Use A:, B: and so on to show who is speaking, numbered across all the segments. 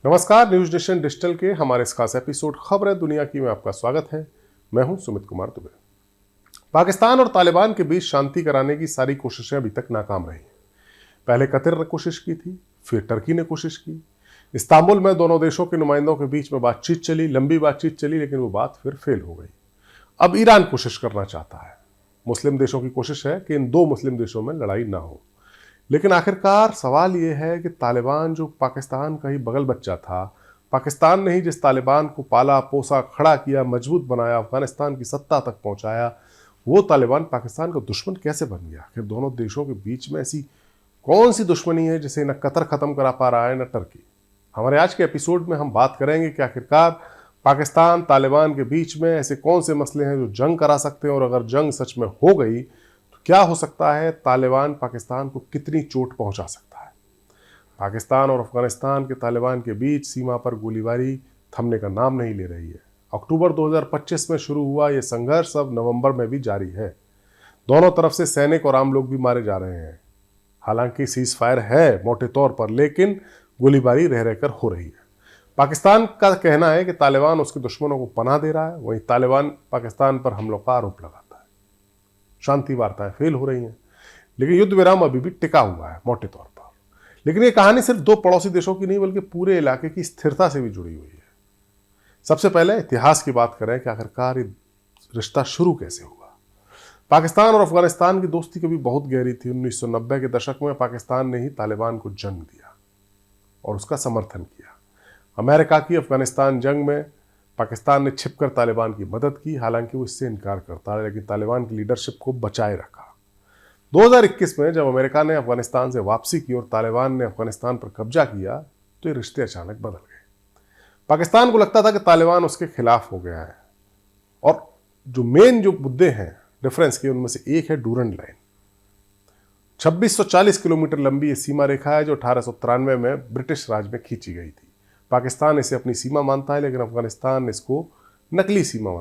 A: नमस्कार, news nation digital के हमारे इस खास एपिसोड खबर है दुनिया की में आपका स्वागत है। मैं हूं सुमित कुमार दुबे। पाकिस्तान और तालिबान के बीच शांति कराने की सारी कोशिशें अभी तक नाकाम रही। पहले कतर ने कोशिश की थी, फिर टर्की ने कोशिश की। इस्तांबुल में दोनों देशों के नुमाइंदों के बीच में बातचीत चली, लंबी बातचीत चली, लेकिन वो बात फिर फेल हो गई। अब ईरान कोशिश करना चाहता है। मुस्लिम देशों की कोशिश है कि इन दो मुस्लिम देशों में लड़ाई ना हो। लेकिन आखिरकार सवाल ये है कि तालिबान जो पाकिस्तान का ही बगल बच्चा था, पाकिस्तान ने ही जिस तालिबान को पाला पोसा, खड़ा किया, मजबूत बनाया, अफगानिस्तान की सत्ता तक पहुंचाया, वो तालिबान पाकिस्तान का दुश्मन कैसे बन गया? आखिर दोनों देशों के बीच में ऐसी कौन सी दुश्मनी है जिसे न कतर खत्म करा पा रहा है न टर्की? हमारे आज के एपिसोड में हम बात करेंगे कि आखिरकार पाकिस्तान तालिबान के बीच में ऐसे कौन से मसले हैं जो जंग करा सकते हैं, और अगर जंग सच में हो गई तो क्या हो सकता है? तालिबान पाकिस्तान को कितनी चोट पहुंचा सकता है? पाकिस्तान और अफगानिस्तान के तालिबान के बीच सीमा पर गोलीबारी थमने का नाम नहीं ले रही है। अक्टूबर 2025 में शुरू हुआ यह संघर्ष अब नवंबर में भी जारी है। दोनों तरफ से सैनिक और आम लोग भी मारे जा रहे हैं। हालांकि सीज फायर है मोटे तौर पर, लेकिन गोलीबारी रह रहकर हो रही है। पाकिस्तान का कहना है कि तालिबान उसके दुश्मनों को पनाह दे रहा है, वहीं तालिबान पाकिस्तान पर हमलों का आरोप लगाता है। शांति वार्ताएं फेल हो रही हैं, लेकिन युद्ध विराम अभी भी टिका हुआ है मोटे तौर पर। लेकिन ये कहानी सिर्फ दो पड़ोसी देशों की नहीं, बल्कि पूरे इलाके की स्थिरता से भी जुड़ी हुई है। सबसे पहले इतिहास की बात करें कि आखिरकार ये रिश्ता शुरू कैसे हुआ। पाकिस्तान और अफगानिस्तान की दोस्ती कभी बहुत गहरी थी। 1990 के दशक में पाकिस्तान ने ही तालिबान को जन्म दिया और उसका समर्थन किया। अमेरिका की अफगानिस्तान जंग में पाकिस्तान ने छिपकर तालिबान की मदद की, हालांकि वो इससे इनकार करता है, लेकिन तालिबान की लीडरशिप को बचाए रखा। 2021 में जब अमेरिका ने अफगानिस्तान से वापसी की और तालिबान ने अफगानिस्तान पर कब्जा किया, तो ये रिश्ते अचानक बदल गए। पाकिस्तान को लगता था कि तालिबान उसके खिलाफ हो गया है, और जो मुद्दे हैं डिफरेंस के, उनमें से एक है डूरंड लाइन। 2640 किलोमीटर लंबी ये सीमा रेखा है जो 1893 में ब्रिटिश राज में खींची गई थी। पाकिस्तान इसे अपनी सीमा मानता है, लेकिन अफगानिस्तान इसको नकली सीमा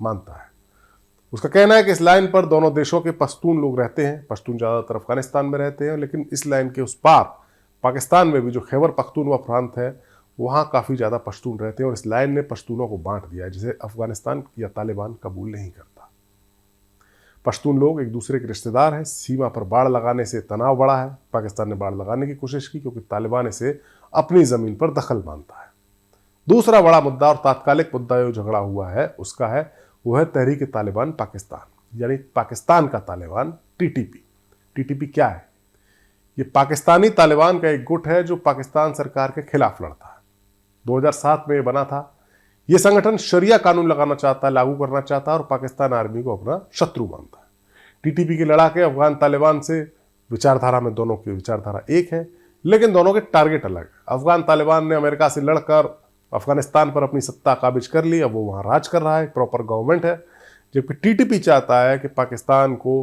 A: मानता है। उसका कहना है कि इस लाइन पर दोनों देशों के पश्तून लोग रहते हैं। पश्तून ज़्यादातर अफगानिस्तान में रहते हैं, लेकिन इस लाइन के उस पार पाकिस्तान में भी जो खैबर पख्तूनख्वा प्रांत है, वहाँ काफ़ी ज़्यादा पश्तून रहते हैं, और इस लाइन ने पश्तूनों को बांट दिया है, जिसे अफगानिस्तान या तालिबान कबूल नहीं करता। पश्तून लोग एक दूसरे के रिश्तेदार हैं। सीमा पर बाड़ लगाने से तनाव बढ़ा है। पाकिस्तान ने बाड़ लगाने की कोशिश की क्योंकि तालिबान इसे अपनी ज़मीन पर दखल मानता है। दूसरा बड़ा मुद्दा और तात्कालिक मुद्दा जो झगड़ा हुआ है उसका है, वो है तहरीक तालिबान पाकिस्तान, यानी पाकिस्तान का तालिबान, टीटीपी। टीटीपी क्या है? ये पाकिस्तानी तालिबान का एक गुट है जो पाकिस्तान सरकार के खिलाफ लड़ता है। 2007 में ये बना था। ये संगठन शरिया कानून लगाना चाहता है, लागू करना चाहता है, और पाकिस्तान आर्मी को अपना शत्रु मानता है। टीटीपी के लड़ाके अफगान तालिबान से विचारधारा में दोनों की विचारधारा एक है, लेकिन दोनों के टारगेट अलग है। अफगान तालिबान ने अमेरिका से लड़कर अफगानिस्तान पर अपनी सत्ता काबिज कर ली, अब वो वहाँ राज कर रहा है, प्रॉपर गवर्नमेंट है। जबकि टीटीपी चाहता है कि पाकिस्तान को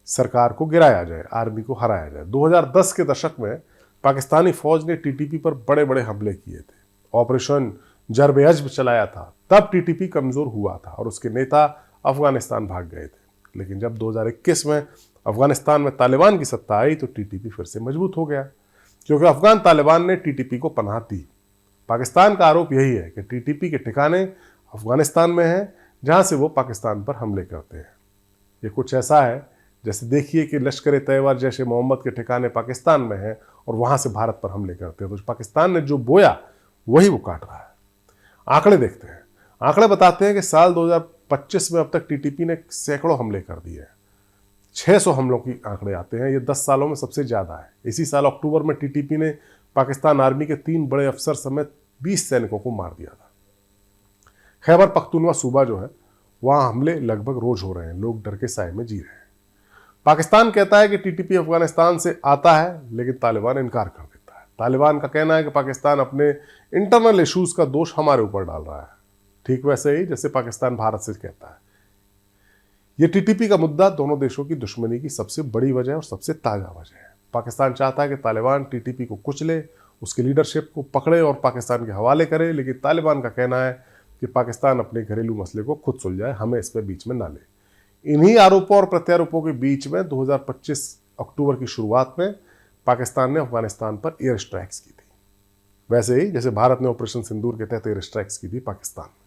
A: सरकार को गिराया जाए, आर्मी को हराया जाए। 2010 के दशक में पाकिस्तानी फौज ने टीटीपी पर बड़े बड़े हमले किए थे, ऑपरेशन जर्ब-ए-अज़्ब चलाया था। तब टीटीपी कमज़ोर हुआ था और उसके नेता अफगानिस्तान भाग गए थे। लेकिन जब 2021 में अफगानिस्तान में तालिबान की सत्ता आई तो टीटीपी फिर से मजबूत हो गया, क्योंकि अफगान तालिबान ने टीटीपी को पनाह दी। पाकिस्तान का आरोप यही है कि टीटीपी के ठिकाने अफगानिस्तान में हैं, जहां से वो पाकिस्तान पर हमले करते हैं। ये कुछ ऐसा है जैसे देखिए कि लश्कर-ए-तैयबा जैशे मोहम्मद के ठिकाने पाकिस्तान में हैं और वहां से भारत पर हमले करते हैं। तो पाकिस्तान ने जो बोया वही वो काट रहा है। आंकड़े देखते हैं। आंकड़े बताते हैं कि साल 2025 में अब तक टीटीपी ने सैकड़ों हमले कर दिए हैं। 600 हमलों की आंकड़े आते हैं। ये 10 सालों में सबसे ज़्यादा है। इसी साल अक्टूबर में टीटीपी ने पाकिस्तान आर्मी के 3 बड़े अफसर समेत 20 सैनिकों को मार दिया था। खैबर पख्तूनख्वा सूबा जो है, वहाँ हमले लगभग रोज हो रहे हैं। लोग डर के साए में जी रहे हैं। पाकिस्तान कहता है कि टीटीपी अफगानिस्तान से आता है, लेकिन तालिबान इनकार कर देता है। तालिबान का कहना है कि पाकिस्तान अपने इंटरनल इश्यूज का दोष हमारे ऊपर डाल रहा है, ठीक वैसे ही जैसे पाकिस्तान भारत से कहता है। यह टीटीपी का मुद्दा दोनों देशों की दुश्मनी की सबसे बड़ी वजह और सबसे ताज़ा वजह है। पाकिस्तान चाहता है कि तालिबान टीटीपी को कुचले, उसकी लीडरशिप को पकड़े और पाकिस्तान के हवाले करे, लेकिन तालिबान का कहना है कि पाकिस्तान अपने घरेलू मसले को खुद सुलझाए, हमें इसमें बीच में ना ले। इन्हीं आरोपों और प्रत्यारोपों के बीच में 2025 अक्टूबर की शुरुआत में पाकिस्तान ने अफगानिस्तान पर एयर स्ट्राइक्स की थी। वैसे ही जैसे भारत ने ऑपरेशन सिंदूर के तहत एयर स्ट्राइक्स की थी पाकिस्तान में।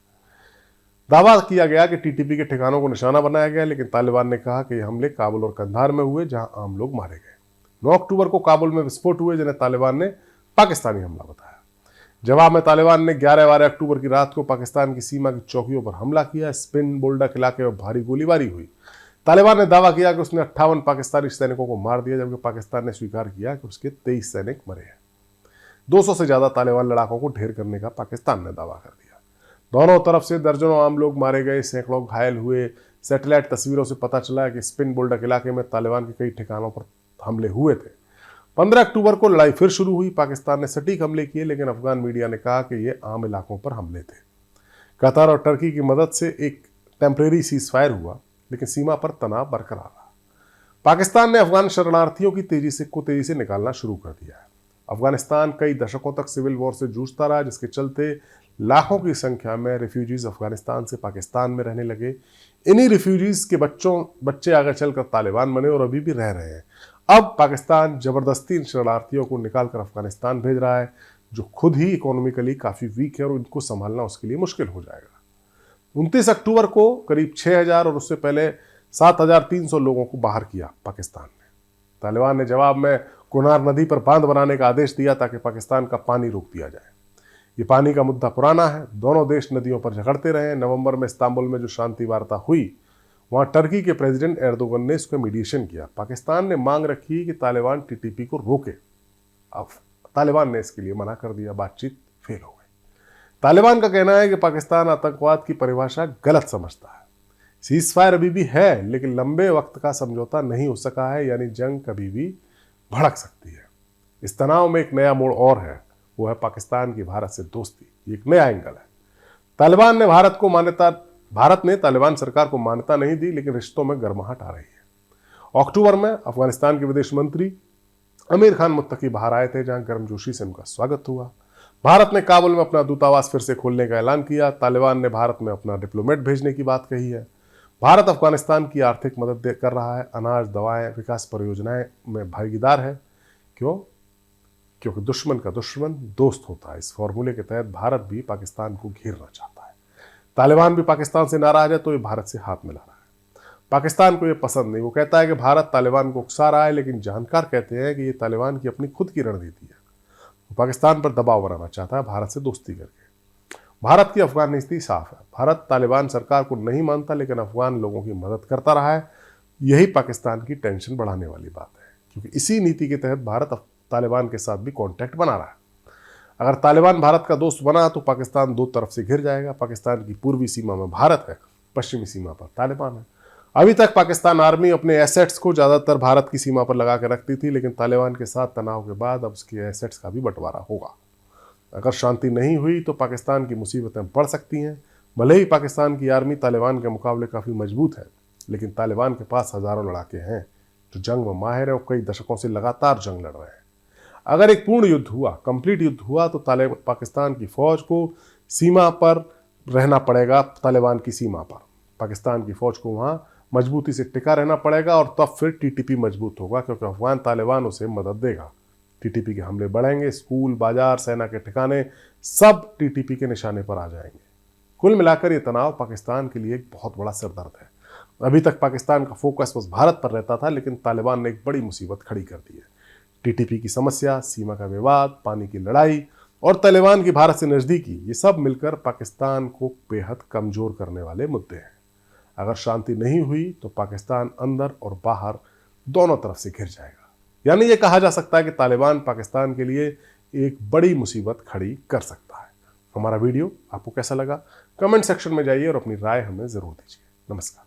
A: दावा किया गया कि टीटीपी के ठिकानों को निशाना बनाया गया, लेकिन तालिबान ने कहा कि ये हमले काबुल और कंधार में हुए, जहां आम लोग मारे गए। 9 अक्टूबर को काबुल में विस्फोट हुए, जिन्हें तालिबान ने पाकिस्तानी हमला बताया। जवाब में तालिबान ने 11-12 अक्टूबर की रात को पाकिस्तान की सीमा की चौकियों पर हमला किया। स्पिन बोल्डक इलाके में भारी गोलीबारी हुई। तालिबान ने दावा किया कि उसने 58 पाकिस्तानी सैनिकों को मार दिया, जबकि पाकिस्तान ने स्वीकार किया कि उसके 23 सैनिक मरे हैं। 200 से ज्यादा तालिबान लड़ाकों को ढेर करने का पाकिस्तान ने दावा कर दिया। दोनों तरफ से दर्जनों आम लोग मारे गए, सैकड़ों घायल हुए। सैटेलाइट तस्वीरों से पता चला कि स्पिन बोल्डक इलाके में तालिबान के कई ठिकानों पर हमले हुए थे। 15 अक्टूबर को लड़ाई फिर शुरू हुई। पाकिस्तान ने सटीक हमले किए, लेकिन अफगान मीडिया ने कहा कि ये आम इलाकों पर हमले थे। कतर और टर्की की मदद से एक टेम्परेरी सीज फायर हुआ, लेकिन सीमा पर तनाव बरकरार रहा। पाकिस्तान ने अफगान शरणार्थियों की तेजी से निकालना शुरू कर दिया है। अफगानिस्तान कई दशकों तक सिविल वॉर से जूझता रहा, जिसके चलते लाखों की संख्या में रिफ्यूजीज अफगानिस्तान से पाकिस्तान में रहने लगे। इन्हीं रिफ्यूजीज के बच्चे आगे चलकर तालिबान बने और अभी भी रह रहे हैं। अब पाकिस्तान जबरदस्ती इन शरणार्थियों को निकालकर अफगानिस्तान भेज रहा है, जो खुद ही इकोनॉमिकली काफ़ी वीक है और इनको संभालना उसके लिए मुश्किल हो जाएगा। 29 अक्टूबर को करीब 6,000 और उससे पहले 7,300 लोगों को बाहर किया पाकिस्तान ने। तालिबान ने जवाब में कुनार नदी पर बांध बनाने का आदेश दिया ताकि पाकिस्तान का पानी रोक दिया जाए। ये पानी का मुद्दा पुराना है, दोनों देश नदियों पर झगड़ते रहे। नवंबर में इस्तांबुल में जो शांति वार्ता हुई, वहां टर्की के प्रेसिडेंट एर्दोगन ने इसको मीडिएशन किया। पाकिस्तान ने मांग रखी कि तालिबान टीटीपी को रोके। अब तालिबान ने इसके लिए मना कर दिया, बातचीत फेल हो गई। तालिबान का कहना है कि पाकिस्तान आतंकवाद की परिभाषा गलत समझता है। सीज फायर अभी भी है, लेकिन लंबे वक्त का समझौता नहीं हो सका है, यानी जंग कभी भी भड़क सकती है। इस तनाव में एक नया मोड़ और है, वो है पाकिस्तान की भारत से दोस्ती। एक नया एंगल है। भारत ने तालिबान सरकार को मान्यता नहीं दी, लेकिन रिश्तों में गर्माहट आ रही है। अक्टूबर में अफगानिस्तान के विदेश मंत्री आमिर खान मुत्तकी बाहर आए थे, जहां गर्मजोशी से उनका स्वागत हुआ। भारत ने काबुल में अपना दूतावास फिर से खोलने का ऐलान किया। तालिबान ने भारत में अपना डिप्लोमेट भेजने की बात कही है। भारत अफगानिस्तान की आर्थिक मदद कर रहा है, अनाज, दवाएं, विकास परियोजनाएं में भागीदार है। क्यों? क्योंकि दुश्मन का दुश्मन दोस्त होता है। इस फॉर्मूले के तहत भारत भी पाकिस्तान को घेरना चाहता है। तालिबान भी पाकिस्तान से नाराज है, तो ये भारत से हाथ मिला रहा है। पाकिस्तान को ये पसंद नहीं। वो कहता है कि भारत तालिबान को उकसा रहा है, लेकिन जानकार कहते हैं कि ये तालिबान की अपनी खुद की रणनीति है। वो पाकिस्तान पर दबाव बनाना चाहता है, भारत से दोस्ती करके। भारत की अफगान नीति साफ है। भारत तालिबान सरकार को नहीं मानता, लेकिन अफगान लोगों की मदद करता रहा है। यही पाकिस्तान की टेंशन बढ़ाने वाली बात है, क्योंकि इसी नीति के तहत भारत तालिबान के साथ भी कॉन्टैक्ट बना रहा है। अगर तालिबान भारत का दोस्त बना तो पाकिस्तान दो तरफ से घिर जाएगा। पाकिस्तान की पूर्वी सीमा में भारत है, पश्चिमी सीमा पर तालिबान है। अभी तक पाकिस्तान आर्मी अपने एसेट्स को ज़्यादातर भारत की सीमा पर लगा कर रखती थी, लेकिन तालिबान के साथ तनाव के बाद अब उसके एसेट्स का भी बंटवारा होगा। अगर शांति नहीं हुई तो पाकिस्तान की मुसीबतें बढ़ सकती हैं। भले ही पाकिस्तान की आर्मी तालिबान के मुकाबले काफ़ी मजबूत है, लेकिन तालिबान के पास हज़ारों लड़ाके हैं जो जंग में माहिर है और कई दशकों से लगातार जंग लड़ रहे हैं। अगर एक पूर्ण युद्ध हुआ, कंप्लीट युद्ध हुआ, तो पाकिस्तान की फौज को सीमा पर रहना पड़ेगा। तालिबान की सीमा पर पाकिस्तान की फौज को वहाँ मजबूती से टिका रहना पड़ेगा, और तब फिर टीटीपी मजबूत होगा, क्योंकि अफगान तालिबान उसे मदद देगा। टीटीपी के हमले बढ़ेंगे, स्कूल, बाजार, सेना के ठिकाने सब टीटीपी के निशाने पर आ जाएंगे। कुल मिलाकर ये तनाव पाकिस्तान के लिए एक बहुत बड़ा सिरदर्द है। अभी तक पाकिस्तान का फोकस बस भारत पर रहता था, लेकिन तालिबान ने एक बड़ी मुसीबत खड़ी कर दी है। टीटीपी की समस्या, सीमा का विवाद, पानी की लड़ाई और तालिबान की भारत से नज़दीकी, ये सब मिलकर पाकिस्तान को बेहद कमज़ोर करने वाले मुद्दे हैं। अगर शांति नहीं हुई तो पाकिस्तान अंदर और बाहर दोनों तरफ से घिर जाएगा। यानी ये कहा जा सकता है कि तालिबान पाकिस्तान के लिए एक बड़ी मुसीबत खड़ी कर सकता है। हमारा वीडियो आपको कैसा लगा? कमेंट सेक्शन में जाइए और अपनी राय हमें ज़रूर दीजिए। नमस्कार।